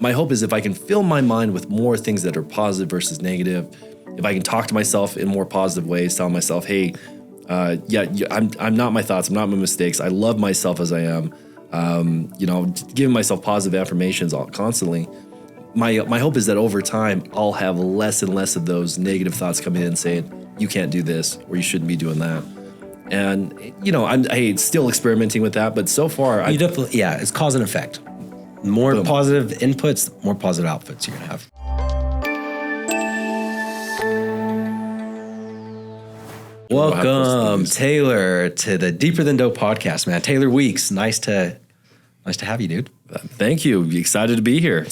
my hope is if I can fill my mind with more things that are positive versus negative, if I can talk to myself in more positive ways, tell myself, hey, I'm not my thoughts, I'm not my mistakes. I love myself as I am. Giving myself positive affirmations constantly. My hope is that over time, I'll have less and less of those negative thoughts coming in saying, you can't do this or you shouldn't be doing that. And, I'm still experimenting with that, but so far, it's cause and effect. More positive inputs, more positive outputs you're going to have. Welcome, Taylor, to the Deeper Than Dope podcast, man. Taylor Weeks, nice to have you, dude. Thank you. Excited to be here.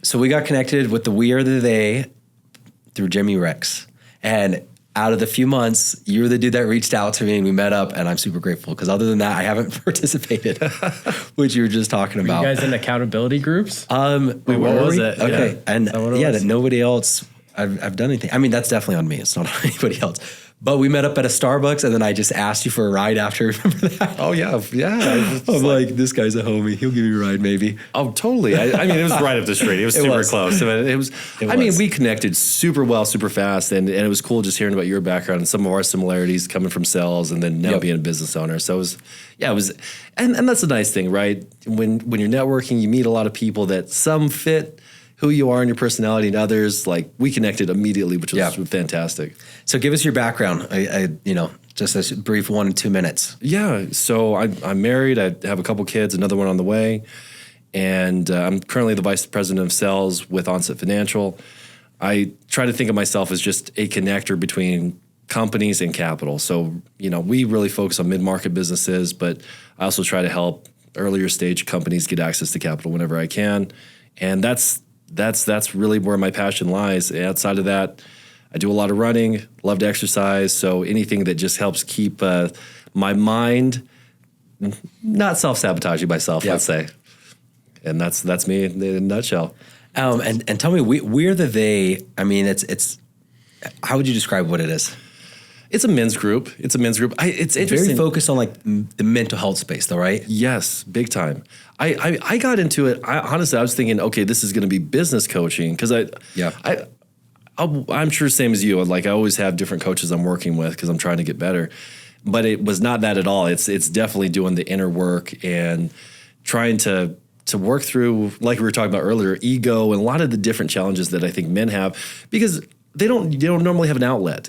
So we got connected with the We Are the They through Jimmy Rex. And out of the few months, you were the dude that reached out to me and we met up, and I'm super grateful because other than that, I haven't participated, which you were just talking about. You guys in accountability groups? Wait, what was it? Okay. Yeah. And that nobody else, I've done anything. I mean, that's definitely on me. It's not on anybody else. But we met up at a Starbucks, and then I just asked you for a ride after. Remember that? Oh, yeah. I'm like, this guy's a homie. He'll give me a ride, maybe. Oh, totally. I mean, it was right up the street. It was super close. I mean, we connected super well, super fast, and it was cool just hearing about your background and some of our similarities coming from sales and then now being a business owner. So it was, and that's a nice thing, right? When you're networking, you meet a lot of people that some fit who you are and your personality, and others, like, we connected immediately, which was fantastic. So give us your background. Just a brief 1 to 2 minutes. Yeah. So I'm married. I have a couple kids, another one on the way. And I'm currently the vice president of sales with Onset Financial. I try to think of myself as just a connector between companies and capital. So, we really focus on mid-market businesses, but I also try to help earlier stage companies get access to capital whenever I can. And that's really where my passion lies. Outside of that, I do a lot of running, love to exercise. So anything that just helps keep my mind not self-sabotaging myself, let's say. And that's me in a nutshell. And tell me, we're the they. I mean, it's. How would you describe what it is? It's a men's group. It's interesting. Very focused on like the mental health space, though, right? Yes, big time. I got into it. Honestly, I was thinking, okay, this is going to be business coaching because I'm sure same as you. Like, I always have different coaches I'm working with because I'm trying to get better. But it was not that at all. It's definitely doing the inner work and trying to work through, like we were talking about earlier, ego and a lot of the different challenges that I think men have because they don't normally have an outlet.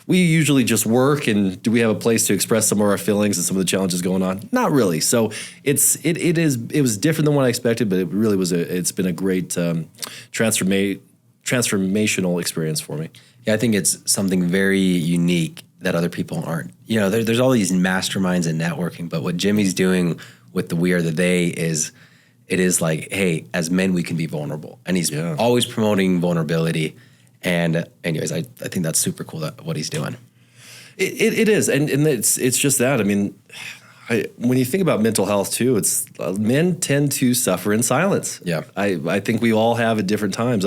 We usually just work, and do we have a place to express some of our feelings and some of the challenges going on? Not really. So it was different than what I expected, but it really was it's been a great transformational experience for me. Yeah, I think it's something very unique that other people aren't. There's all these masterminds in networking, but what Jimmy's doing with the We Are the They is like, hey, as men we can be vulnerable, and he's always promoting vulnerability. And anyways, I think that's super cool what he's doing. It is, and it's just that. I mean, when you think about mental health too, it's men tend to suffer in silence. Yeah, I think we all have at different times.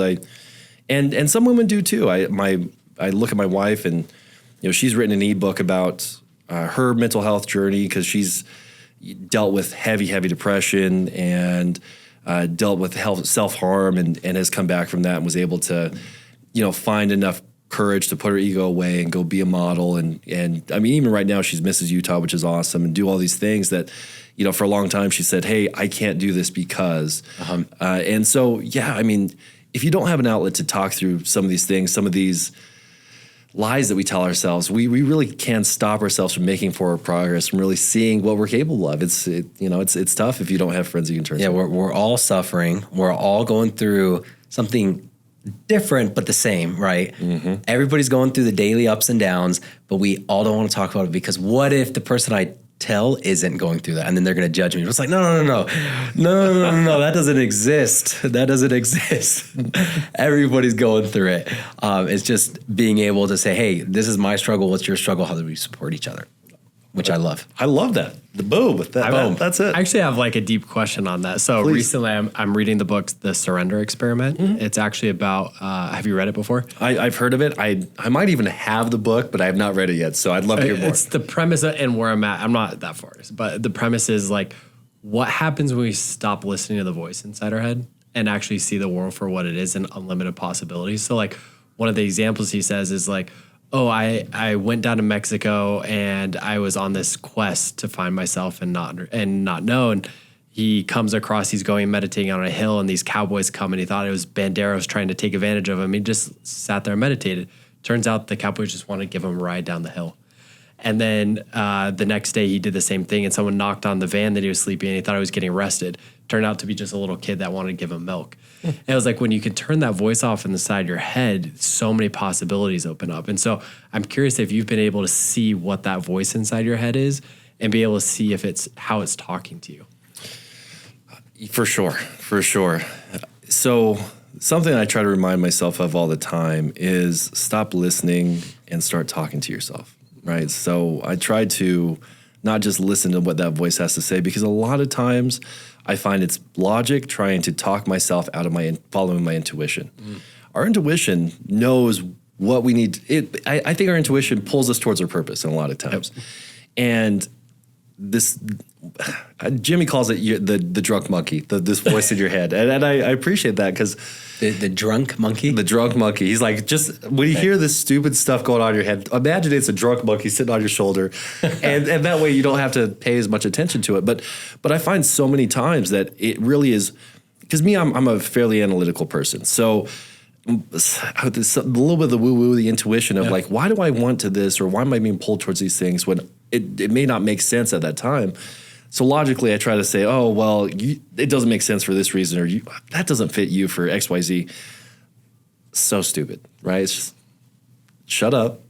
And some women do too. I look at my wife, and she's written an ebook about her mental health journey because she's dealt with heavy depression and dealt with self-harm and has come back from that and was able to find enough courage to put her ego away and go be a model. And I mean, even right now she's Mrs. Utah, which is awesome, and do all these things that, for a long time she said, hey, I can't do this because, and so, I mean, if you don't have an outlet to talk through some of these things, some of these lies that we tell ourselves, we really can stop ourselves from making forward progress, from really seeing what we're capable of. It's tough if you don't have friends you can turn to. Yeah, we're all suffering. We're all going through something different but the same, right? Mm-hmm. Everybody's going through the daily ups and downs, but we all don't want to talk about it because what if the person I tell isn't going through that, and then they're going to judge me? It's like, no, that doesn't exist. That doesn't exist. Everybody's going through it. It's just being able to say, hey, this is my struggle. What's your struggle? How do we support each other? Which I love. I love that. The boom. That's it. I actually have like a deep question on that. So recently I'm reading the book, The Surrender Experiment. Mm-hmm. It's actually about, have you read it before? I've heard of it. I might even have the book, but I have not read it yet. So I'd love to hear more. It's the premise and where I'm at. I'm not that far, but the premise is like, what happens when we stop listening to the voice inside our head and actually see the world for what it is and unlimited possibilities. So like one of the examples he says is like, oh, I went down to Mexico and I was on this quest to find myself and not know. And he comes across, he's going meditating on a hill, and these cowboys come, and he thought it was banderos trying to take advantage of him. He just sat there and meditated. Turns out the cowboys just wanted to give him a ride down the hill. And then the next day he did the same thing, and someone knocked on the van that he was sleeping in. He thought he was getting arrested. Turned out to be just a little kid that wanted to give him milk. And it was like when you can turn that voice off in the side of your head, so many possibilities open up. And so I'm curious if you've been able to see what that voice inside your head is and be able to see if it's how it's talking to you. For sure. So something I try to remind myself of all the time is stop listening and start talking to yourself, right? So I try to not just listen to what that voice has to say, because a lot of times I find it's logic trying to talk myself out of following my intuition. Our intuition knows what we need. I think our intuition pulls us towards our purpose in a lot of times. Yep. And this, Jimmy calls it the drunk monkey, this voice in your head. And I appreciate that, because the drunk monkey? The drunk monkey. He's like, just when you hear this stupid stuff going on in your head, imagine it's a drunk monkey sitting on your shoulder. and that way you don't have to pay as much attention to it. But I find so many times that it really is, because I'm a fairly analytical person. So a little bit of the woo-woo, the intuition of like, why do I want to this, or why am I being pulled towards these things when it may not make sense at that time? So logically, I try to say, oh, well, it doesn't make sense for this reason, or that doesn't fit you for X, Y, Z. So stupid, right? It's just shut up,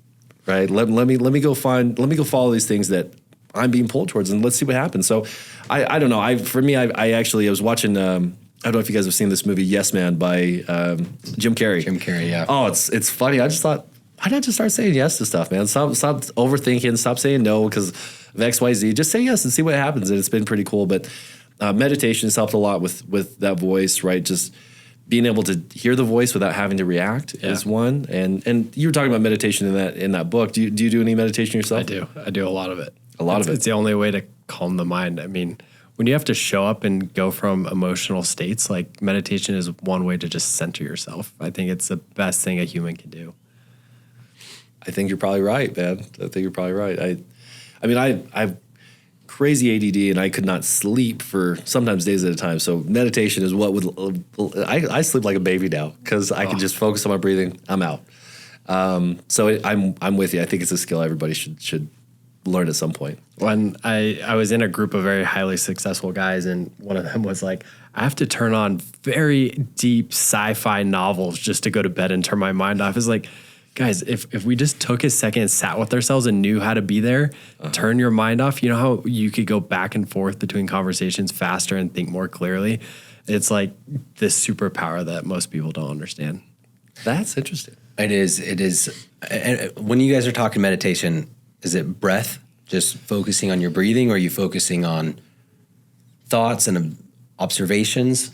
right? Let me go follow these things that I'm being pulled towards, and let's see what happens. So I don't know. I was watching. I don't know if you guys have seen this movie Yes Man by Jim Carrey. Jim Carrey, yeah. Oh, it's funny. I just thought, why not just start saying yes to stuff, man? Stop overthinking. Stop saying no because of X, Y, Z. Just say yes and see what happens. And it's been pretty cool. But meditation has helped a lot with that voice, right? Just being able to hear the voice without having to react is one. And you were talking about meditation in that book. Do you do any meditation yourself? I do a lot of it. It's the only way to calm the mind. I mean, when you have to show up and go from emotional states, like meditation is one way to just center yourself. I think it's the best thing a human can do. I think you're probably right, man. I think you're probably right. I mean, I've crazy ADD, and I could not sleep for sometimes days at a time. So meditation is what I sleep like a baby now, because I can just focus on my breathing. I'm out. So I'm with you. I think it's a skill everybody should learn at some point. When I was in a group of very highly successful guys, and one of them was like, I have to turn on very deep sci-fi novels just to go to bed and turn my mind off. It's like, guys, if we just took a second and sat with ourselves and knew how to be there, turn your mind off. You know how you could go back and forth between conversations faster and think more clearly? It's like this superpower that most people don't understand. That's interesting. It is. And when you guys are talking meditation, is it breath, just focusing on your breathing, or are you focusing on thoughts and observations?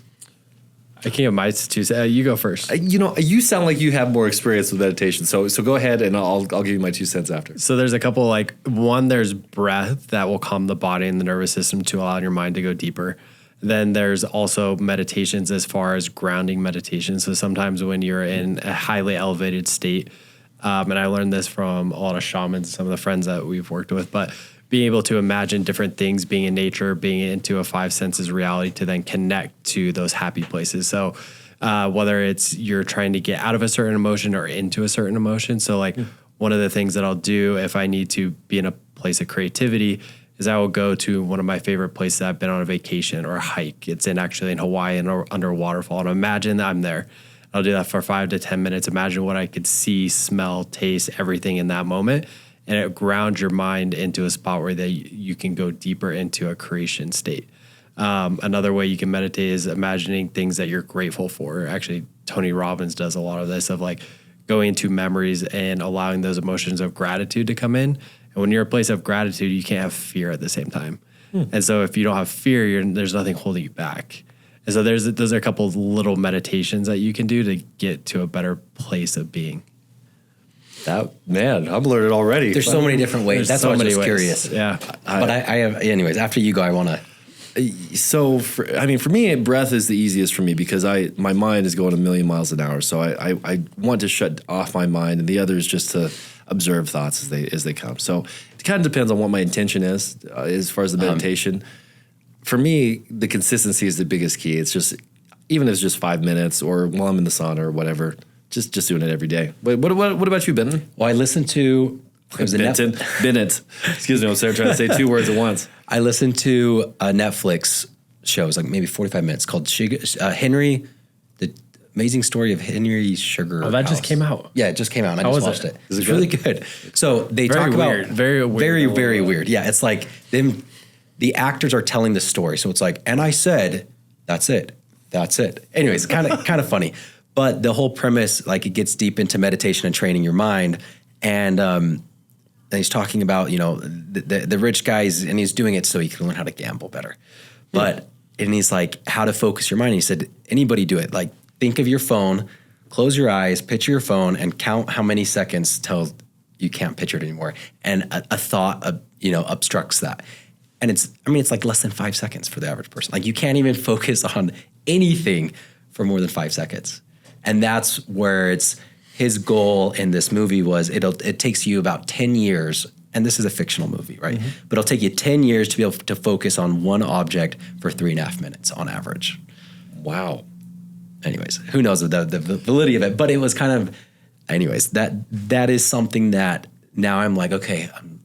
I can't give my two cents. You go first. You sound like you have more experience with meditation. So go ahead, and I'll give you my 2 cents after. So there's a couple, like, one, there's breath that will calm the body and the nervous system to allow your mind to go deeper. Then there's also meditations as far as grounding meditation. So sometimes when you're in a highly elevated state, and I learned this from a lot of shamans, some of the friends that we've worked with, but being able to imagine different things, being in nature, being into a 5 senses reality to then connect to those happy places. So whether it's you're trying to get out of a certain emotion or into a certain emotion. So like one of the things that I'll do if I need to be in a place of creativity is I will go to one of my favorite places I've been on a vacation or a hike. It's actually in Hawaii and under a waterfall. And imagine that I'm there. I'll do that for 5 to 10 minutes. Imagine what I could see, smell, taste, everything in that moment. And it grounds your mind into a spot where you can go deeper into a creation state. Another way you can meditate is imagining things that you're grateful for. Actually, Tony Robbins does a lot of this, of like going into memories and allowing those emotions of gratitude to come in. And when you're in a place of gratitude, you can't have fear at the same time. And so if you don't have fear, there's nothing holding you back. And so those are a couple of little meditations that you can do to get to a better place of being. Man, I'm learning already. There's so many different ways. That's why I was curious. Yeah. But I have, anyways, after you go, I want to For me, breath is the easiest for me because my mind is going a million miles an hour. So I want to shut off my mind, and the other is just to observe thoughts as they come. So it kind of depends on what my intention is as far as the meditation. For me, the consistency is the biggest key. It's just, even if it's just 5 minutes or while I'm in the sauna or whatever, just doing it every day. But what about you, Ben? Well, I listened to Bennett. Excuse me, I'm sorry, trying to say 2 words at once. I listened to a Netflix show. It's like maybe 45 minutes called Henry, the amazing story of Henry Sugar. Oh, that just came out. Yeah, it just came out. And I How just was watched it? it. It's really good. So they Very talk weird. about Very weird. very weird. Yeah, it's like them. The actors are telling the story. So it's like, and I said, that's it. Anyways, kind of funny. But the whole premise, like, it gets deep into meditation and training your mind. And he's talking about, the rich guys, and he's doing it so he can learn how to gamble better. But, and he's like, how to focus your mind. And he said, anybody do it. Like, think of your phone, close your eyes, picture your phone, and count how many seconds till you can't picture it anymore. And a thought, obstructs that. And it's like less than 5 seconds for the average person. Like, you can't even focus on anything for more than 5 seconds. And that's where his goal in this movie was it takes you about 10 years, and this is a fictional movie, right? Mm-hmm. But it'll take you 10 years to be able to focus on one object for 3.5 minutes on average. Wow. Anyways, who knows the validity of it, but it was kind of, anyways, that is something that now I'm like, okay, I'm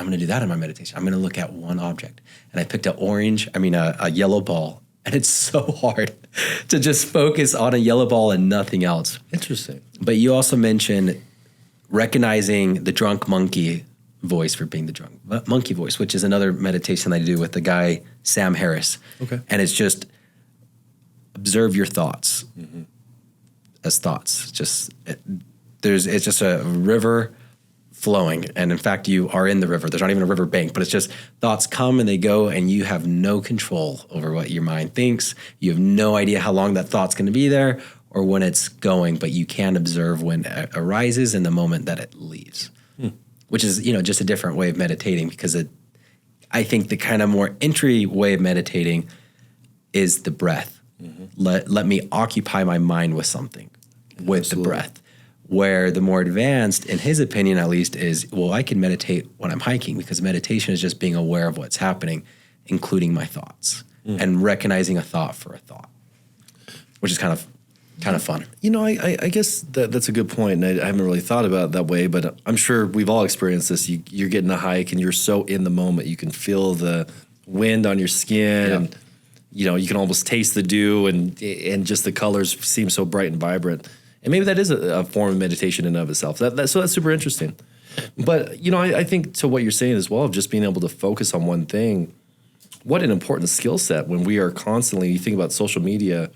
going to do that in my meditation. I'm going to look at one object. And I picked a yellow ball. And it's so hard to just focus on a yellow ball and nothing else. Interesting. But you also mentioned recognizing the drunk monkey voice for being the drunk monkey voice, which is another meditation I do with the guy, Sam Harris. Okay. And it's just observe your thoughts as thoughts. It's just a river flowing. And in fact, you are in the river. There's not even a river bank, but it's just thoughts come and they go, and you have no control over what your mind thinks. You have no idea how long that thought's going to be there or when it's going, but you can observe when it arises and the moment that it leaves, which is, just a different way of meditating, because I think the kind of more entry way of meditating is the breath. Let me occupy my mind with something, with Absolutely. The breath. Where the more advanced, in his opinion at least, is, well, I can meditate when I'm hiking, because meditation is just being aware of what's happening, including my thoughts, and recognizing a thought for a thought, which is kind of fun. I guess that's a good point, and I haven't really thought about it that way, but I'm sure we've all experienced this. You're getting a hike, and you're so in the moment. You can feel the wind on your skin, and you can almost taste the dew, and just the colors seem so bright and vibrant. And maybe that is a form of meditation in and of itself. So that's super interesting. But, I think to what you're saying as well, of just being able to focus on one thing, what an important skill set when we are constantly, you think about social media,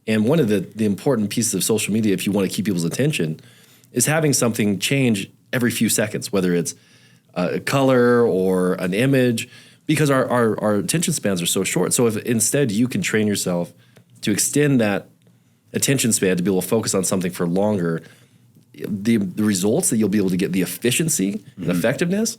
and one of the important pieces of social media, if you want to keep people's attention, is having something change every few seconds, whether it's a color or an image, because our attention spans are so short. So if instead you can train yourself to extend that attention span to be able to focus on something for longer, the results that you'll be able to get, the efficiency and effectiveness.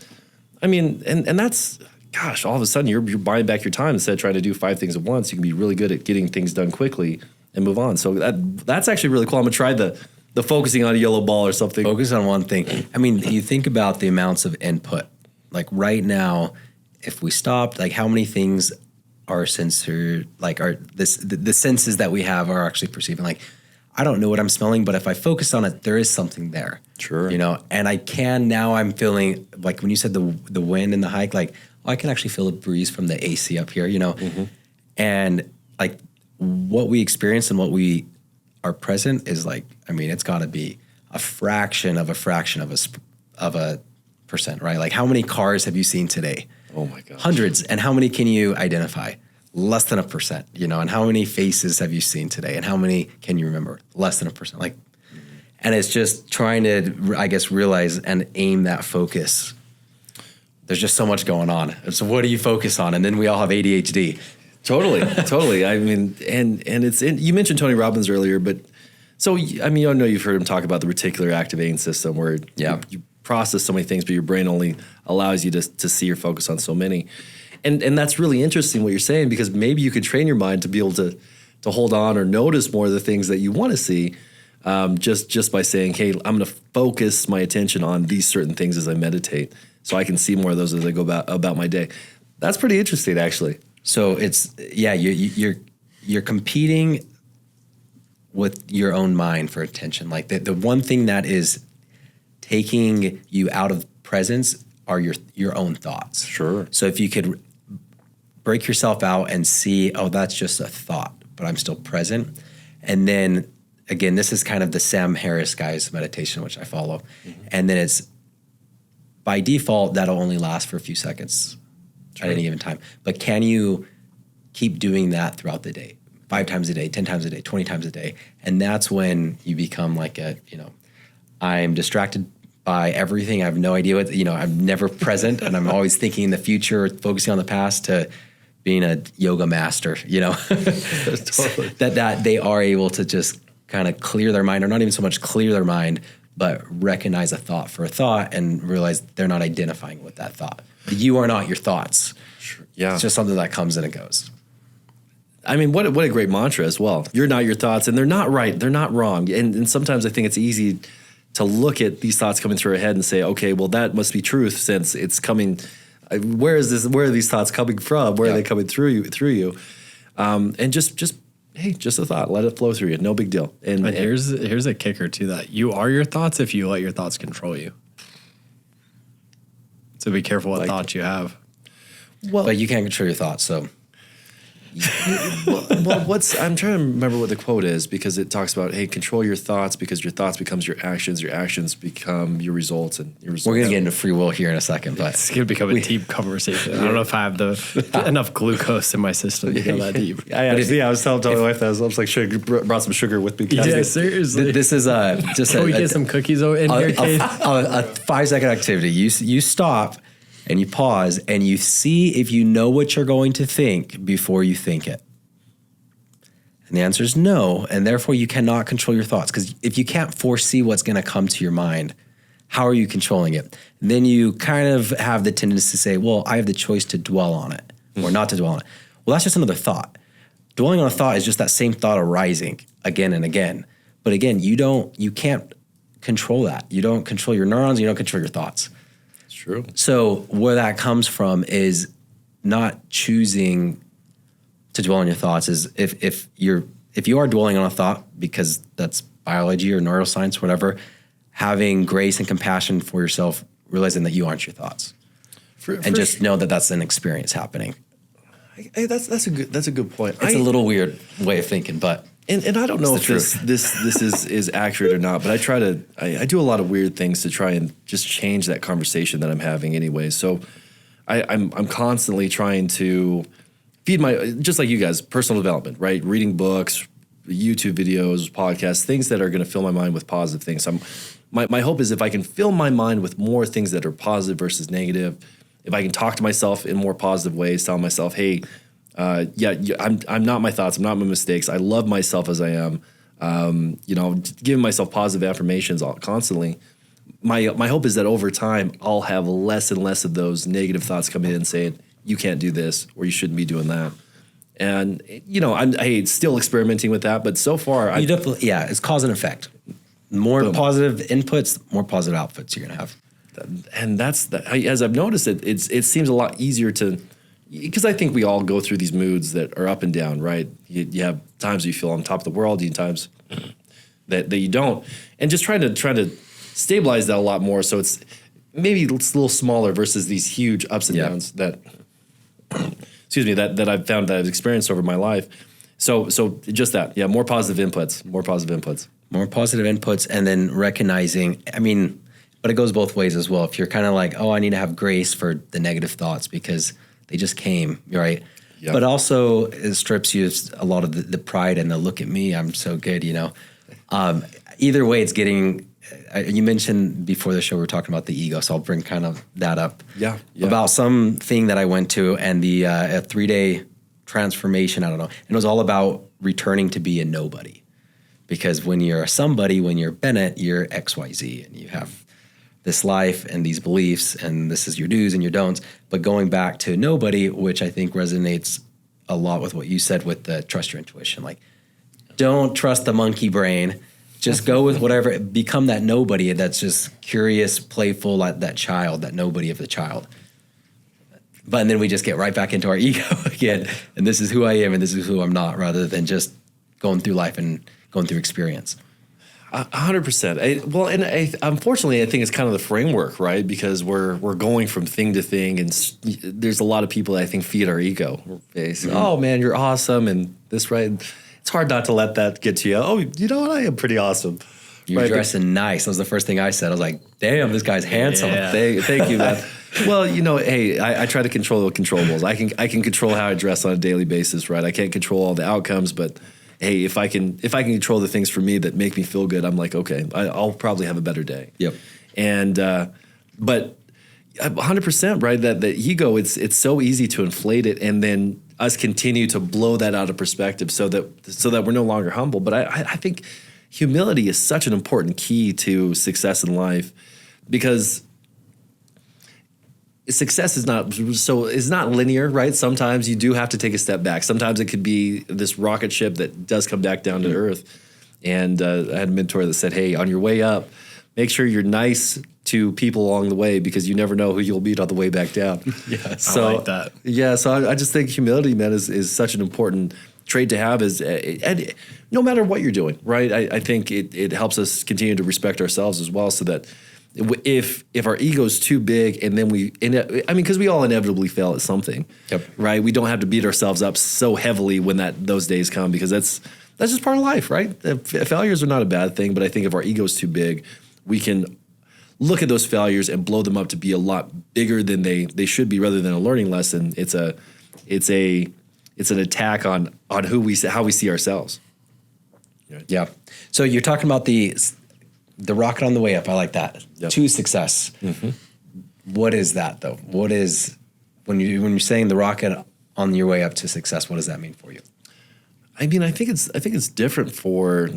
And that's, gosh, all of a sudden you're buying back your time. Instead of trying to do 5 things at once, you can be really good at getting things done quickly and move on. So that's actually really cool. I'm gonna try the focusing on a yellow ball or something. Focus on one thing. You think about the amounts of input. Like right now, if we stopped, like how many things are censored, like the senses that we have are actually perceiving. Like, I don't know what I'm smelling, but if I focus on it, there is something there. Sure. And I'm feeling, like when you said the wind and the hike, like, I can actually feel a breeze from the AC up here, And like what we experience and what we are present is like, it's gotta be a fraction of a percent, right? Like, how many cars have you seen today? Oh my gosh. Hundreds. And how many can you identify? Less than 1%, and how many faces have you seen today? And how many can you remember? Less than 1%. Like, and it's just trying to, I guess, realize and aim that focus. There's just so much going on. So what do you focus on? And then we all have ADHD. Totally. And it's you mentioned Tony Robbins earlier, but so, I know you've heard him talk about the reticular activating system, where you process so many things, but your brain only allows you to see or focus on so many. And that's really interesting what you're saying, because maybe you could train your mind to be able to hold on or notice more of the things that you want to see, just by saying, hey, I'm going to focus my attention on these certain things as I meditate, so I can see more of those as I go about my day. That's pretty interesting, actually. So it's, you're competing with your own mind for attention. Like the one thing that is taking you out of presence are your own thoughts. Sure. So if you could break yourself out and see, oh, that's just a thought, but I'm still present. And then again, this is kind of the Sam Harris guy's meditation, which I follow. Mm-hmm. And then it's by default, that'll only last for a few seconds at any given time. But can you keep doing that throughout the day? 5 times a day, 10 times a day, 20 times a day. And that's when you become like I'm distracted by everything. I have no idea what, I'm never present, and I'm always thinking in the future, focusing on the past, to being a yoga master, Totally. that they are able to just kind of clear their mind, or not even so much clear their mind, but recognize a thought for a thought and realize they're not identifying with that thought. You are not your thoughts. Sure. Yeah. It's just something that comes and it goes. I mean, what a great mantra as well. You're not your thoughts, and they're not right. They're not wrong. And sometimes I think it's easy to look at these thoughts coming through our head and say, okay, well, that must be truth, since it's coming. Where are these thoughts coming from? Where are they coming through you? And just a thought. Let it flow through you. No big deal. And here's a kicker to that. You are your thoughts if you let your thoughts control you. So be careful what thoughts you have. Well, but you can't control your thoughts, so. I'm trying to remember what the quote is, because it talks about, hey, control your thoughts, because your thoughts becomes your actions become your results, and your results. We're gonna get into free will here in a second, but it's gonna become a deep conversation. I don't know if I have enough glucose in my system to go that deep. I was telling my wife that I was like, sugar, brought some sugar with me. Yeah, seriously. This is just. Can we get some cookies in here, Kate? A 5-second activity. You stop. And you pause and you see if you know what you're going to think before you think it. And the answer is no, and therefore you cannot control your thoughts, because if you can't foresee what's going to come to your mind, how are you controlling it? And then you kind of have the tendency to say, well, I have the choice to dwell on it or not to dwell on it. Well, that's just another thought. Dwelling on a thought is just that same thought arising again and again. But again, you can't control that. You don't control your neurons, you don't control your thoughts. True. So where that comes from is not choosing to dwell on your thoughts. Is if you are dwelling on a thought, because that's biology or neuroscience, whatever, having grace and compassion for yourself, realizing that you aren't your thoughts, and just know that that's an experience happening. Hey, that's a good point. It's a little weird way of thinking, but. And I don't know if this is accurate or not, but I do a lot of weird things to try and just change that conversation that I'm having anyway. So I'm constantly trying to feed just like you guys, personal development, right? Reading books, YouTube videos, podcasts, things that are going to fill my mind with positive things. My hope is if I can fill my mind with more things that are positive versus negative, if I can talk to myself in more positive ways, tell myself, hey, I'm not my thoughts. I'm not my mistakes. I love myself as I am. Giving myself positive affirmations constantly. My hope is that over time, I'll have less and less of those negative thoughts coming in saying, you can't do this, or you shouldn't be doing that. And, I'm still experimenting with that, but so far, it's cause and effect. More positive inputs, more positive outputs you're going to have. And as I've noticed it seems a lot easier because I think we all go through these moods that are up and down, right? You have times you feel on top of the world, you have times that you don't, and just trying to stabilize that a lot more. So it's maybe a little smaller versus these huge ups and downs that, that I've found that I've experienced over my life. So just that, more positive inputs, and then recognizing. But it goes both ways as well. If you're kind of like, oh, I need to have grace for the negative thoughts because they just came, right? Yep. But also it strips you a lot of the pride and the look at me, I'm so good, Either way, it's getting, you mentioned before the show, we were talking about the ego, so I'll bring kind of that up. Yeah. About something that I went to and a 3-day transformation, I don't know. And it was all about returning to be a nobody. Because when you're a somebody, when you're Bennett, you're XYZ and you have this life and these beliefs, and this is your do's and your don'ts. But going back to nobody, which I think resonates a lot with what you said with the trust your intuition. Like, don't trust the monkey brain. Just go with whatever, become that nobody that's just curious, playful, like that child, that nobody of the child. But and then we just get right back into our ego again. And this is who I am and this is who I'm not, rather than just going through life and going through experience. 100%. Unfortunately, I think it's kind of the framework, right? Because we're going from thing to thing, and there's a lot of people that I think feed our ego. They say, "Oh man, you're awesome," and this, right? It's hard not to let that get to you. Oh, you know what? I am pretty awesome. You're dressing nice. That was the first thing I said. I was like, "Damn, this guy's handsome." Yeah. Thank you, man. Well, hey, I try to control the controllables. I can control how I dress on a daily basis, right? I can't control all the outcomes, but hey, if I can control the things for me that make me feel good, I'm like, okay, I'll probably have a better day. Yep. And but 100%, right? That the ego, it's so easy to inflate it, and then us continue to blow that out of perspective, so that we're no longer humble. But I think humility is such an important key to success in life, because success is not linear, right? Sometimes you do have to take a step back. Sometimes it could be this rocket ship that does come back down to earth. And I had a mentor that said, "Hey, on your way up, make sure you're nice to people along the way, because you never know who you'll meet on the way back down." Yeah, so, I like that. Yeah, so I just think humility, man, is such an important trait to have. And no matter what you're doing, right? I think it helps us continue to respect ourselves as well, so that if our ego's too big, and then because we all inevitably fail at something, yep, right? We don't have to beat ourselves up so heavily when those days come, because that's just part of life, right? Failures are not a bad thing, but I think if our ego's too big, we can look at those failures and blow them up to be a lot bigger than they should be, rather than a learning lesson. It's an attack on how we see ourselves. Yeah. So you're talking about the rocket on the way up. I like that. Yep. To success. Mm-hmm. What is that though? What is, when you're saying the rocket on your way up to success, what does that mean for you? I mean, I think it's different for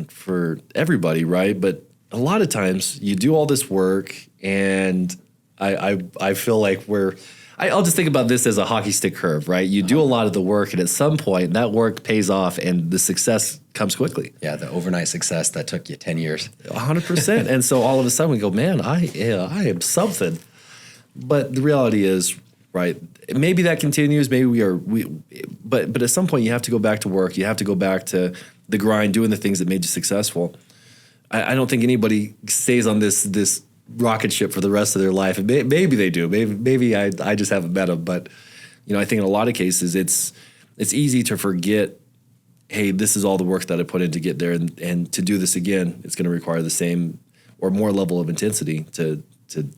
everybody, right? But a lot of times you do all this work, and I feel like I'll just think about this as a hockey stick curve, right? You do a lot of the work, and at some point that work pays off, and the success comes quickly. Yeah, the overnight success that took you 10 years. 100%. And so all of a sudden we go, man, I am something. But the reality is, right, maybe that continues, but at some point you have to go back to work. You have to go back to the grind, doing the things that made you successful. I don't think anybody stays on this rocket ship for the rest of their life. And maybe they do. Maybe I just haven't met them. But I think in a lot of cases it's easy to forget, hey, this is all the work that I put in to get there, and to do this again, it's going to require the same or more level of intensity to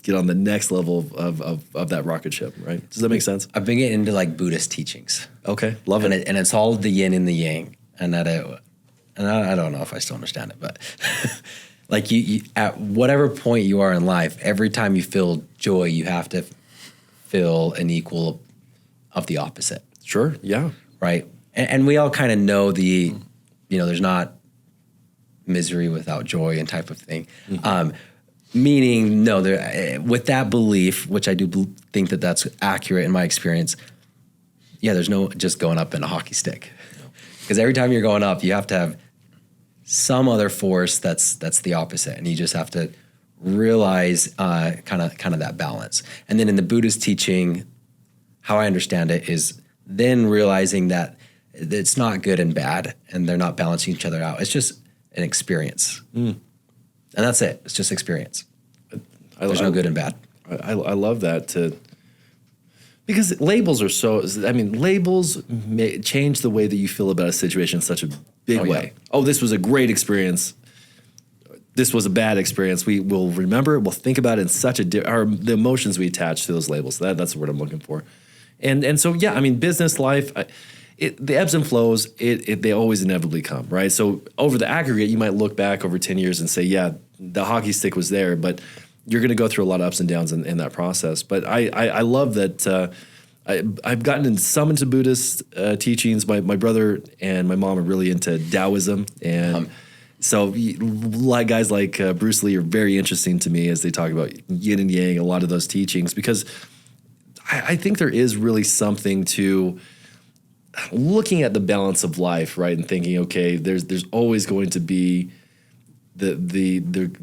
get on the next level of that rocket ship, right? Does that make sense? I've been getting into like Buddhist teachings. Okay, love it. And it's all the yin and the yang, and I don't know if I still understand it, but like you at whatever point you are in life, every time you feel joy, you have to feel an equal of the opposite. Sure, yeah. Right? And we all kind of know there's not misery without joy and type of thing. Mm-hmm. Meaning, no, with that belief, which I do think that's accurate in my experience, yeah, there's no just going up in a hockey stick. Because every time you're going up, you have to have some other force that's the opposite, and you just have to realize kind of that balance. And then in the Buddhist teaching, how I understand it is then realizing that it's not good and bad, and they're not balancing each other out. It's just an experience, and that's it. It's just experience. There's no good and bad. I love that because labels are labels change the way that you feel about a situation in such a big way. Yeah. Oh, this was a great experience. This was a bad experience. We will remember it. We'll think about it in such the emotions we attach to those labels. That's the word I'm looking for. And so, yeah, I mean, business life, the ebbs and flows, they always inevitably come, right? So over the aggregate, you might look back over 10 years and say, yeah, the hockey stick was there, but you're going to go through a lot of ups and downs in that process. But I love that I've gotten into Buddhist teachings. My brother and my mom are really into Taoism, and So like guys like Bruce Lee are very interesting to me as they talk about yin and yang, a lot of those teachings, because I think there is really something to looking at the balance of life, right? And thinking, okay, there's always going to be the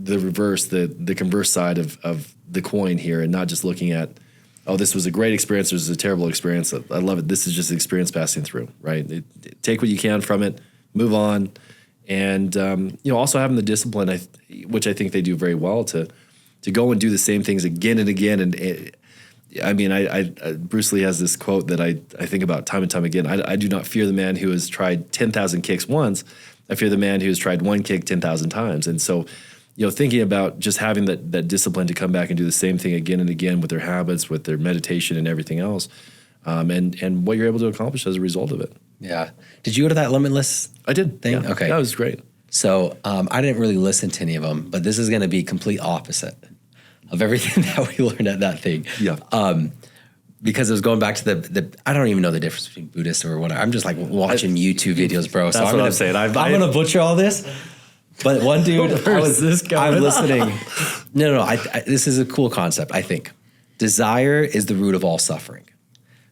reverse, the converse side of the coin here, and not just looking at, oh, this was a great experience, this was a terrible experience. I love it. This is just an experience passing through, right? Take what you can from it, move on, and also having the discipline, which I think they do very well, to go and do the same things again and again. And I mean, Bruce Lee has this quote that I think about time and time again. I do not fear the man who has tried 10,000 kicks once. I fear the man who has tried one kick 10,000 times. And so, thinking about just having that discipline to come back and do the same thing again and again with their habits, with their meditation and everything else, and what you're able to accomplish as a result of it. Yeah. Did you go to that Limitless? I did. Thing? Yeah. Okay. That was great. So I didn't really listen to any of them, but this is going to be complete opposite of everything that we learned at that thing. Yeah. Because it was going back to the I don't even know the difference between Buddhist or whatever. I'm just like watching YouTube videos, bro. That's what I'm saying. I'm going to butcher all this. But one dude, I'm listening. No. This is a cool concept, I think. Desire is the root of all suffering.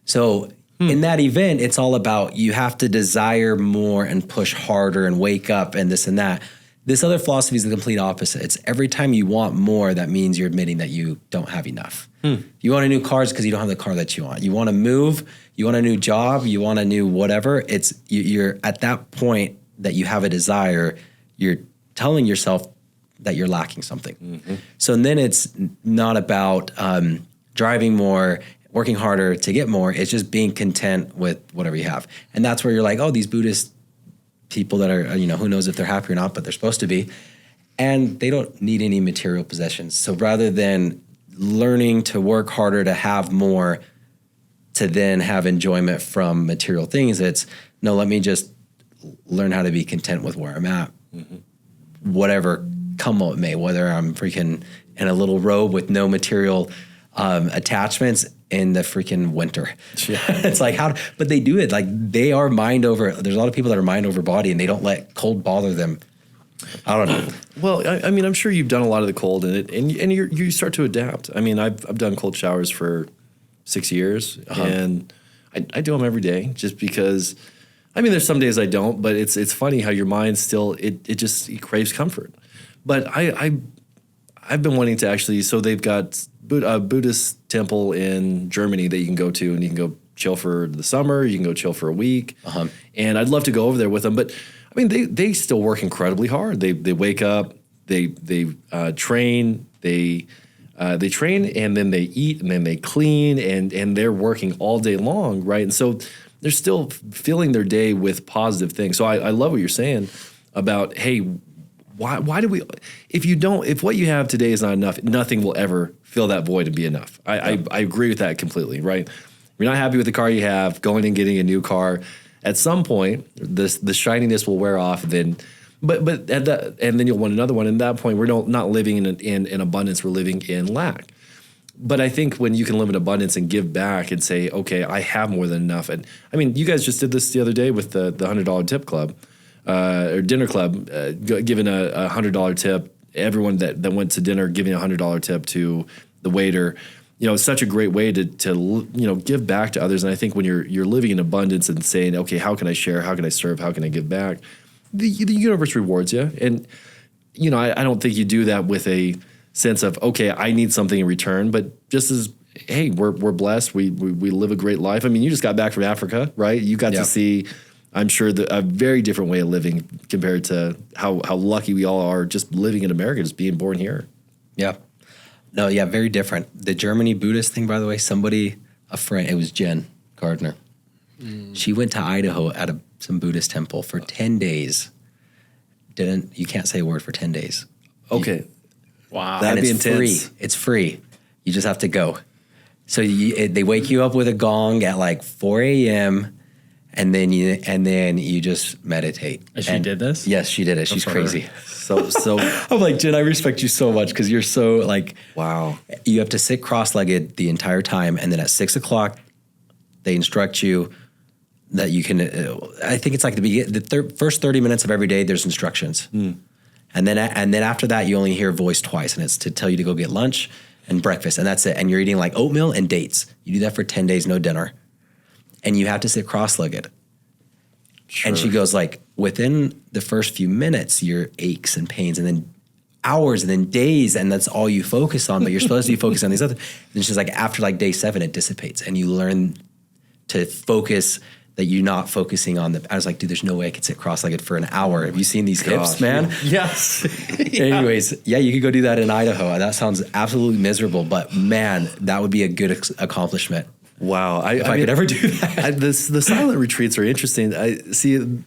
So in that event, it's all about you have to desire more and push harder and wake up and this and that. This other philosophy is the complete opposite. It's every time you want more, that means you're admitting that you don't have enough. You want a new car because you don't have the car that you want. You want to move, you want a new job, you want a new whatever. It's you're at that point that you have a desire, you're telling yourself that you're lacking something. Mm-hmm. So then it's not about driving more, working harder to get more. It's just being content with whatever you have. And that's where you're like, oh, these Buddhist people that are, who knows if they're happy or not, but they're supposed to be. And they don't need any material possessions. So rather than learning to work harder to have more, to then have enjoyment from material things, it's, no, let me just learn how to be content with where I'm at. Mm-hmm. Whatever come what may, whether I'm freaking in a little robe with no material attachments in the freaking winter. Yeah. It's like, but they do it. Like they are mind over, there's a lot of people that are mind over body and they don't let cold bother them. I don't know. Well, I mean, I'm sure you've done a lot of the cold in it and you start to adapt. I mean, I've done cold showers for 6 years and I do them every day just because, I mean, there's some days I don't, but it's funny how your mind still, it craves comfort. But I've been wanting to actually, so they've got a Buddhist temple in Germany that you can go to and you can go chill for the summer, you can go chill for a week. And I'd love to go over there with them. But I mean, they still work incredibly hard. They wake up, they train, they train and then they eat and then they clean and they're working all day long, right? And so they're still filling their day with positive things. So I love what you're saying about, hey, why do we, if what you have today is not enough, nothing will ever fill that void and be enough. I agree with that completely, right? You're not happy with the car you have, going and getting a new car. At some point, the shininess will wear off, but at that, and then you'll want another one. And at that point, we're not living in abundance, we're living in lack. But I think when you can live in abundance and give back and say, okay, I have more than enough. And I mean, you guys just did this the other day with the $100 tip club. Or dinner club, giving a $100 tip. Everyone that went to dinner giving a $100 tip to the waiter. It's such a great way to give back to others. And I think when you're living in abundance and saying, okay, how can I share? How can I serve? How can I give back? The universe rewards you. And I don't think you do that with a sense of, okay, I need something in return. But just as, hey, we're blessed. We live a great life. I mean, you just got back from Africa, right? You got to see, I'm sure, a very different way of living compared to how lucky we all are just living in America, just being born here. Yeah. No, yeah, very different. The Germany Buddhist thing, by the way, a friend, it was Jen Gardner. She went to Idaho at some Buddhist temple for 10 days. You can't say a word for 10 days. Okay. Wow. That'd be intense. Free. It's free. You just have to go. So they wake you up with a gong at like 4 a.m., and then you just meditate. And she did this? Yes, she did it. She's crazy. So I'm like, Jen, I respect you so much because you're so like, wow. You have to sit cross-legged the entire time, and then at 6 o'clock, they instruct you that you can. I think it's like the first 30 minutes of every day. There's instructions. And then after that, you only hear voice twice, and it's to tell you to go get lunch and breakfast, and that's it. And you're eating like oatmeal and dates. You do that for 10 days, no dinner. And you have to sit cross-legged. Sure. And she goes like, within the first few minutes, your aches and pains, and then hours, and then days, and that's all you focus on, but you're supposed to be focused on these other. And she's like, after like day 7, it dissipates, and you learn to focus that you're not focusing on I was like, dude, there's no way I could sit cross-legged for an hour. Have you seen these hips, man? Yes. Anyways, yeah, you could go do that in Idaho. That sounds absolutely miserable, but man, that would be a good accomplishment. Wow. If I could ever do that. The silent retreats are interesting. I see,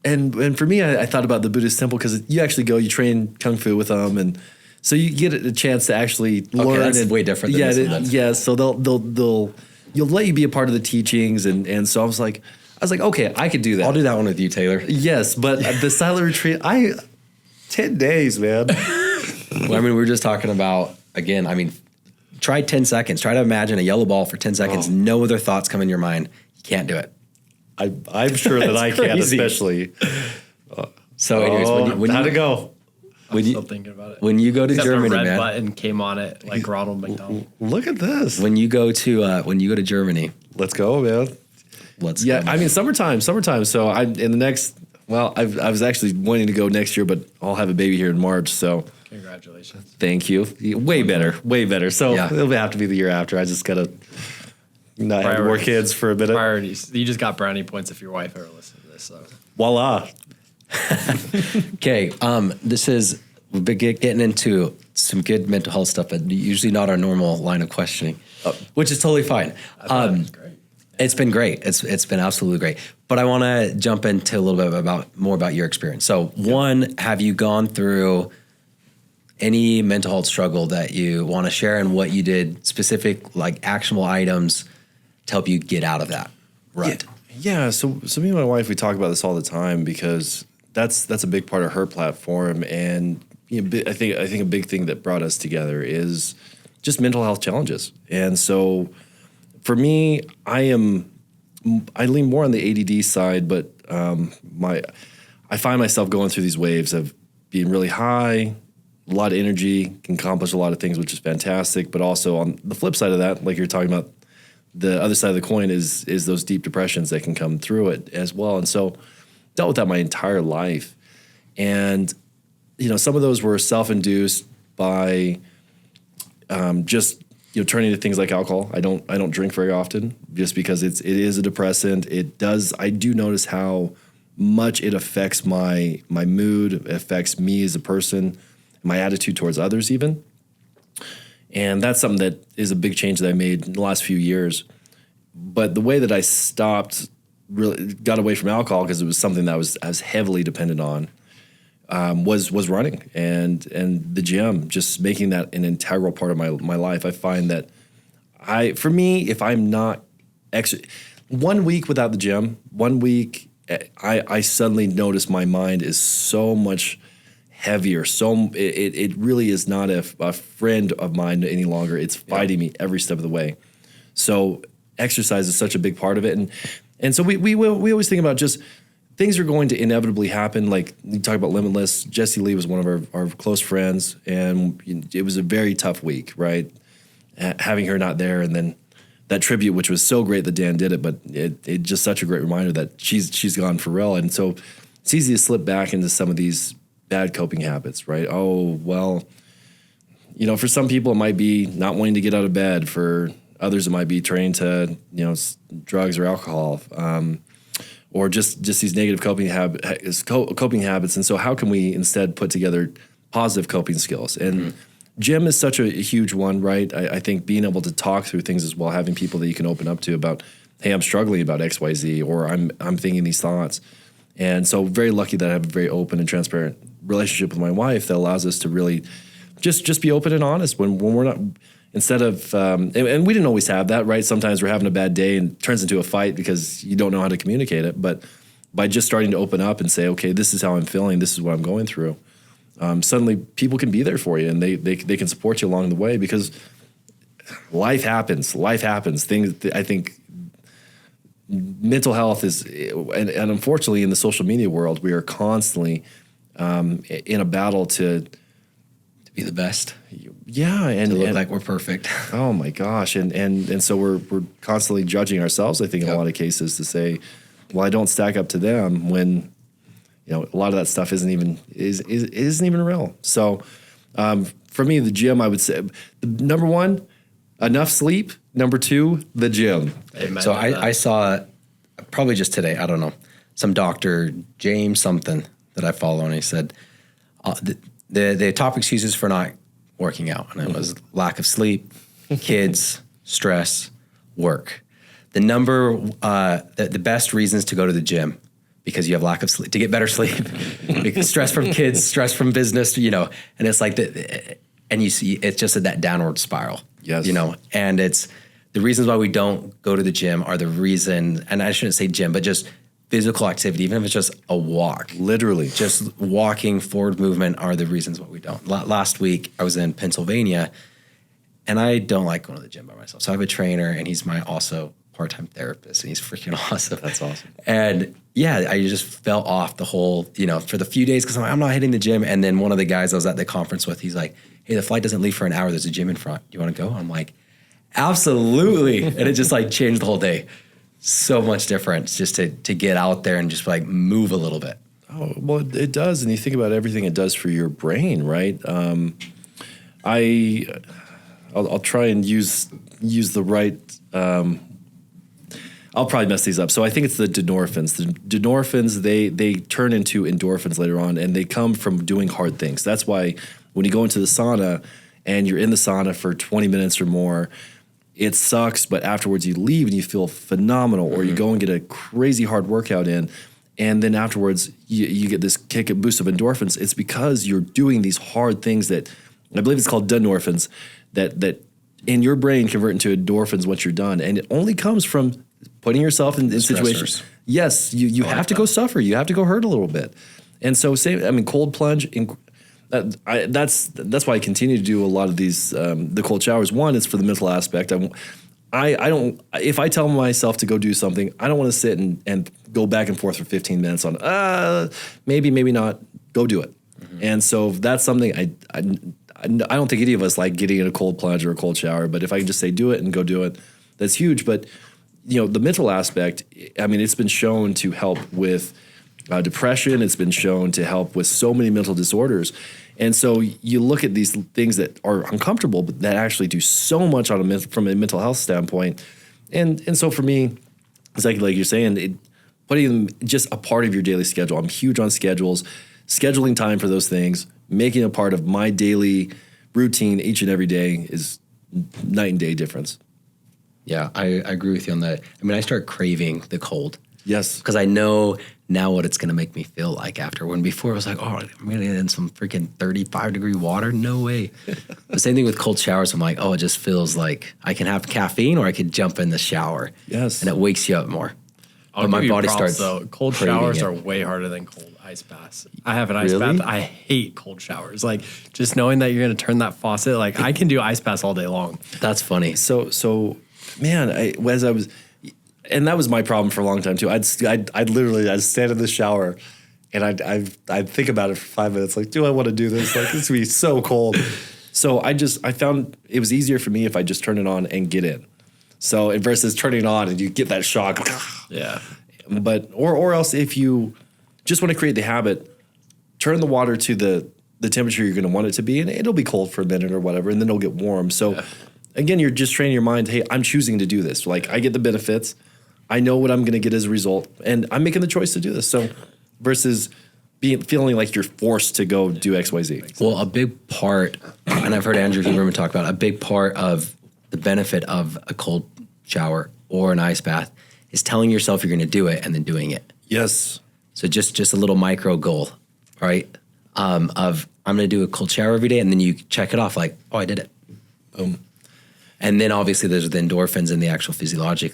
and for me, I thought about the Buddhist temple because you actually go, you train Kung Fu with them, and so you get a chance to actually learn. That's way different than this one. Yeah, so you'll let you be a part of the teachings, and so I was like, okay, I could do that. I'll do that one with you, Taylor. Yes, but the silent retreat, 10 days, man. Well, I mean, we were just talking about, again, I mean, try 10 seconds. Try to imagine a yellow ball for 10 seconds. Oh. No other thoughts come in your mind. You can't do it. I'm sure that I can, especially. So anyways, when how'd it go? I'm still thinking about it. When you go to Germany, the red man, button came on it like Ronald McDonald. Look at this. When you go to Germany, let's go, man. Let's go. I mean, summertime. So I'm in the next. Well, I was actually wanting to go next year, but I'll have a baby here in March. So congratulations. Thank you. Way better. So it'll have to be the year after. I just gotta not have more kids for a minute. Priorities. You just got brownie points if your wife ever listens to this. So voila. Okay, we've been getting into some good mental health stuff, but usually not our normal line of questioning, which is totally fine. I thought it was great. It's been great. It's been absolutely great. But I want to jump into a little bit more about your experience. So, one, have you gone through any mental health struggle that you want to share, and what you did, specific like actionable items to help you get out of that? Right. Yeah. So me and my wife, we talk about this all the time because that's a big part of her platform, and I think a big thing that brought us together is just mental health challenges. And so for me, I lean more on the ADD side, but I find myself going through these waves of being really high, a lot of energy, can accomplish a lot of things, which is fantastic. But also on the flip side of that, like you're talking about, the other side of the coin is those deep depressions that can come through it as well. And so dealt with that my entire life. And, some of those were self-induced by just, turning to things like alcohol. I don't drink very often just because it is a depressant. I do notice how much it affects my mood, it affects me as a person, my attitude towards others even. And that's something that is a big change that I made in the last few years. But the way that I stopped, really got away from alcohol, because it was something that I was heavily dependent on, was running and the gym, just making that an integral part of my life. I find that for me, if I'm not 1 week without the gym, 1 week, I suddenly notice my mind is so much heavier. So it really is not a friend of mine any longer. It's fighting me every step of the way. So exercise is such a big part of it. And so we always think about just things are going to inevitably happen. Like you talk about Limitless. Jessie Lee was one of our close friends, and it was a very tough week, right? Having her not there, and then that tribute, which was so great that Dan did it, but it just such a great reminder that she's gone for real. And so it's easy to slip back into some of these bad coping habits, right? Oh, well, for some people it might be not wanting to get out of bed. For others it might be turning to, drugs or alcohol, or just these negative coping habits. And so how can we instead put together positive coping skills? And gym is such a huge one, right? I think being able to talk through things as well, having people that you can open up to about, hey, I'm struggling about X, Y, Z, or I'm thinking these thoughts. And so very lucky that I have a very open and transparent relationship with my wife that allows us to really just be open and honest when we're not, instead of, and we didn't always have that, right? Sometimes we're having a bad day and it turns into a fight because you don't know how to communicate it. But by just starting to open up and say, okay, this is how I'm feeling, this is what I'm going through, suddenly people can be there for you, and they can support you along the way, because life happens. Things, I think, mental health is, and unfortunately in the social media world, we are constantly in a battle to be the best. Yeah, and to look like we're perfect. Oh my gosh, and so we're constantly judging ourselves. I think in a lot of cases to say, well, I don't stack up to them when, you know, a lot of that stuff isn't even real. So for me, the gym, I would say, number one, enough sleep. Number two, the gym. Amen. So I saw probably just today, I don't know, some doctor, James something that I follow, and he said the top excuses for not working out, and it was lack of sleep, kids, stress, work. The best reasons to go to the gym, because you have lack of sleep, to get better sleep, because stress from kids, stress from business, you know, and it's like and you see it's just that downward spiral. Yes. You know, and it's the reasons why we don't go to the gym are the reason, and I shouldn't say gym, but just physical activity, even if it's just a walk. Literally. Just walking, forward movement are the reasons why we don't. Last week, I was in Pennsylvania, and I don't like going to the gym by myself. So I have a trainer, and he's my also part-time therapist, and he's freaking awesome. That's awesome. And yeah, I just fell off the whole, you know, for the few days, because I'm not hitting the gym. And then one of the guys I was at the conference with, he's like, hey, the flight doesn't leave for an hour. There's a gym in front. You want to go? I'm like, absolutely. And it just like changed the whole day. So much difference just to get out there and just like move a little bit. Oh, well, it does. And you think about everything it does for your brain, right? I'll try and use the right, I'll probably mess these up. So I think it's the endorphins. The endorphins, they turn into endorphins later on, and they come from doing hard things. That's why when you go into the sauna and you're in the sauna for 20 minutes or more, it sucks, but afterwards you leave and you feel phenomenal, or you go and get a crazy hard workout in, and then afterwards you get this kick and boost of endorphins. It's because you're doing these hard things that, I believe it's called endorphins, that in your brain convert into endorphins once you're done. And it only comes from putting yourself in situations. Yes, you have to go suffer. You have to go hurt a little bit. And so cold plunge, that's why I continue to do a lot of these, the cold showers. One, it's for the mental aspect. I don't, if I tell myself to go do something, I don't want to sit and go back and forth for 15 minutes on, maybe not, go do it. Mm-hmm. And so that's something I don't think any of us like getting in a cold plunge or a cold shower, but if I can just say do it and go do it, that's huge. But, you know, the mental aspect, I mean, it's been shown to help with depression. It's been shown to help with so many mental disorders. And so you look at these things that are uncomfortable, but that actually do so much from a mental health standpoint. And so for me, it's like you're saying, putting them just a part of your daily schedule. I'm huge on schedules, scheduling time for those things, making a part of my daily routine each and every day is night and day difference. Yeah, I agree with you on that. I mean, I start craving the cold. Yes. Because I know now what it's going to make me feel like after. When before it was like, oh, I'm going to get in some freaking 35-degree water? No way. The same thing with cold showers. I'm like, oh, it just feels like I can have caffeine or I could jump in the shower. Yes. And it wakes you up more. But my body starts, though. Cold showers are way harder than cold ice baths. I have an ice bath. I hate cold showers. Like, just knowing that you're going to turn that faucet, like, I can do ice baths all day long. That's funny. So man, and that was my problem for a long time too. I'd stand in the shower, and I'd think about it for 5 minutes. Like, do I want to do this? Like, this would be so cold. So I found it was easier for me if I just turn it on and get in. So versus turning it on and you get that shock. Yeah. But or else if you just want to create the habit, turn the water to the temperature you're going to want it to be, and it'll be cold for a minute or whatever, and then it'll get warm. So again, you're just training your mind. Hey, I'm choosing to do this. Like, I get the benefits. I know what I'm going to get as a result, and I'm making the choice to do this. So versus feeling like you're forced to go do X, Y, Z. Well, a big part, and I've heard Andrew Huberman talk about, a big part of the benefit of a cold shower or an ice bath is telling yourself you're going to do it and then doing it. Yes. So just a little micro goal, right? Of I'm going to do a cold shower every day, and then you check it off like, oh, I did it. Boom. And then obviously there's the endorphins and the actual physiology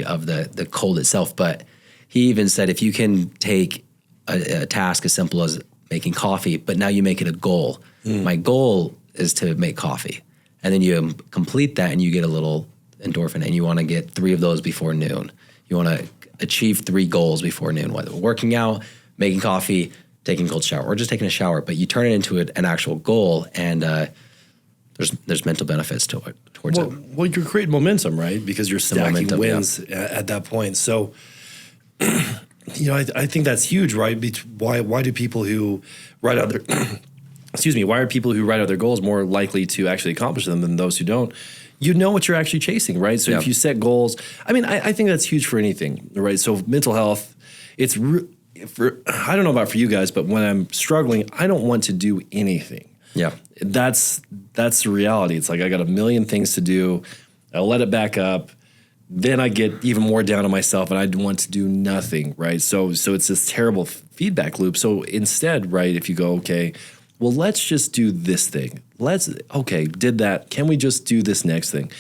of the cold itself. But he even said if you can take a task as simple as making coffee, but now you make it a goal. My goal is to make coffee. And then you complete that and you get a little endorphin, and you want to get 3 of those before noon. You want to achieve 3 goals before noon, whether working out, making coffee, taking a cold shower or just taking a shower, but you turn it into an actual goal, and there's mental benefits towards it. Well, you're creating momentum, right? Because you're stacking wins at that point. So, I think that's huge, right? Why do people who write out their why are people who write out their goals more likely to actually accomplish them than those who don't? You know what you're actually chasing, right? So if you set goals, I think that's huge for anything, right? So mental health, I don't know about for you guys, but when I'm struggling, I don't want to do anything. Yeah. That's the reality. It's like I got a million things to do. I'll let it back up. Then I get even more down on myself and I want to do nothing, right? So it's this terrible feedback loop. So instead, right, if you go, okay, well, let's just do this thing. Did that. Can we just do this next thing?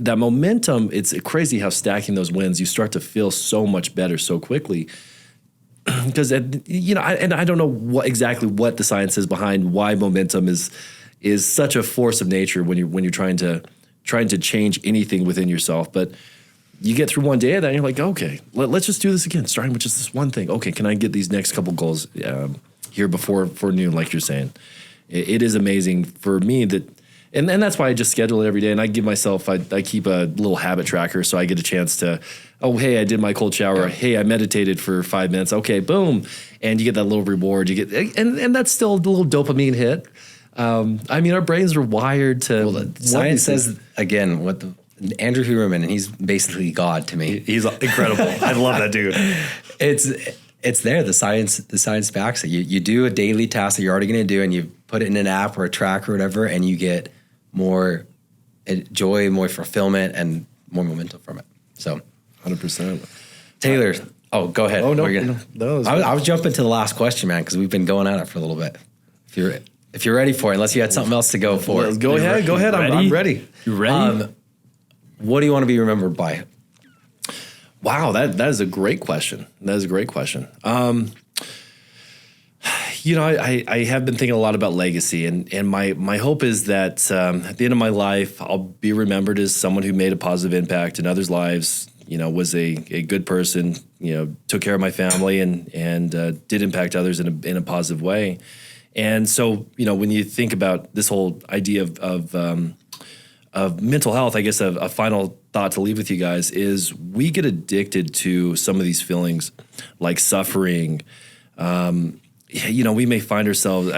That momentum, it's crazy how stacking those wins, you start to feel so much better so quickly. Because, I don't know exactly what the science is behind why momentum is such a force of nature when you're trying to change anything within yourself. But you get through one day of that and you're like, okay, let's just do this again, starting with just this one thing. Okay, can I get these next couple goals here before noon, like you're saying? It is amazing for me that, and that's why I just schedule it every day. And I give myself, I keep a little habit tracker so I get a chance to, oh, hey, I did my cold shower. Yeah. Hey, I meditated for 5 minutes. Okay, boom. And you get that little reward. And that's still a little dopamine hit. Our brains are wired to. Well, science says, again, Andrew Huberman, and he's basically God to me. He's incredible. I love that dude. It's there. The science backs it. You do a daily task that you're already going to do, and you put it in an app or a track or whatever, and you get more joy, more fulfillment, and more momentum from it. So, 100%. Taylor, go ahead. Oh no, I was jumping to the last question, man, because we've been going at it for a little bit. If you're ready for it, unless you had something else to go for. Well, go ahead. I'm ready. You ready? What do you want to be remembered by? Wow, that is a great question. I have been thinking a lot about legacy, and my hope is that at the end of my life, I'll be remembered as someone who made a positive impact in others' lives. Was a good person. Took care of my family and did impact others in a positive way. And so, when you think about this whole idea of mental health, I guess a final thought to leave with you guys is we get addicted to some of these feelings like suffering. We may find ourselves,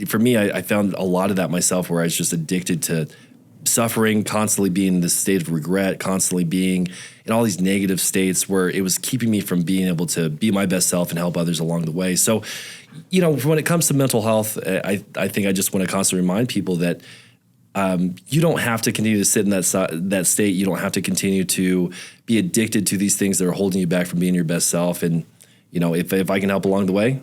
for me, I found a lot of that myself where I was just addicted to suffering, constantly being in this state of regret, constantly being in all these negative states where it was keeping me from being able to be my best self and help others along the way. So, when it comes to mental health, I think I just want to constantly remind people that you don't have to continue to sit in that state. You don't have to continue to be addicted to these things that are holding you back from being your best self. And, if I can help along the way,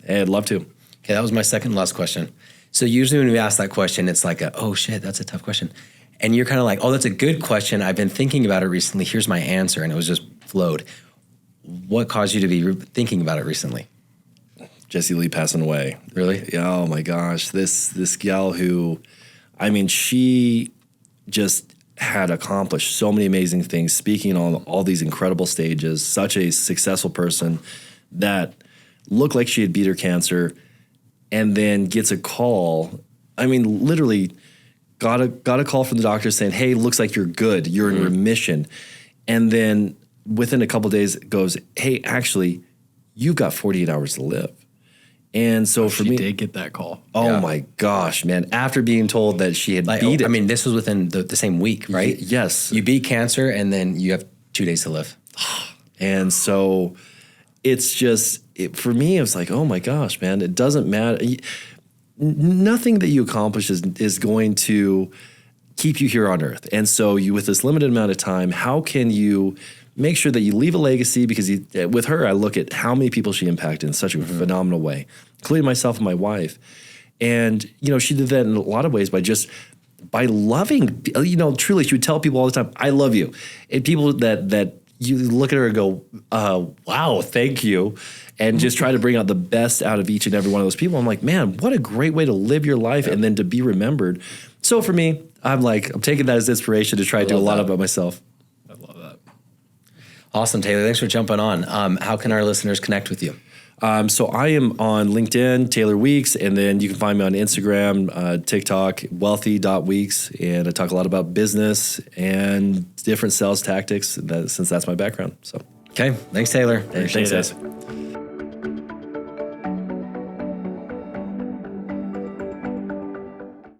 I'd love to. Okay, that was my second to last question. So usually when we ask that question, it's like, oh shit, that's a tough question. And you're kind of like, oh, that's a good question. I've been thinking about it recently. Here's my answer. And it was just flowed. What caused you to be thinking about it recently? Jessie Lee passing away. Really? Yeah, oh my gosh. This gal who, she just had accomplished so many amazing things, speaking on all these incredible stages, such a successful person that looked like she had beat her cancer and then gets a call. Literally got a call from the doctor saying, hey, looks like you're good. You're in remission. And then within a couple of days goes, hey, actually, you've got 48 hours to live. And so for me, she did get that call. Oh my gosh, man! After being told that she had beat it, this was within the same week, right? Yes, you beat cancer, and then you have 2 days to live. And so it's just for me. It was like, oh my gosh, man! It doesn't matter. Nothing that you accomplish is going to keep you here on Earth. And so with this limited amount of time, how can you make sure that you leave a legacy? Because with her, I look at how many people she impacted in such a phenomenal way, including myself and my wife. And, she did that in a lot of ways by loving, truly, she would tell people all the time, I love you. And people that you look at her and go, wow, thank you. And just try to bring out the best out of each and every one of those people. I'm like, man, what a great way to live your life and then to be remembered. So for me, I'm taking that as inspiration to try to do a lot about myself. I love that. Awesome, Taylor. Thanks for jumping on. How can our listeners connect with you? So I am on LinkedIn, Taylor Weeks, and then you can find me on Instagram, TikTok, wealthy.weeks, and I talk a lot about business and different sales tactics since that's my background. So, Okay. Thanks, Taylor. thanks, guys.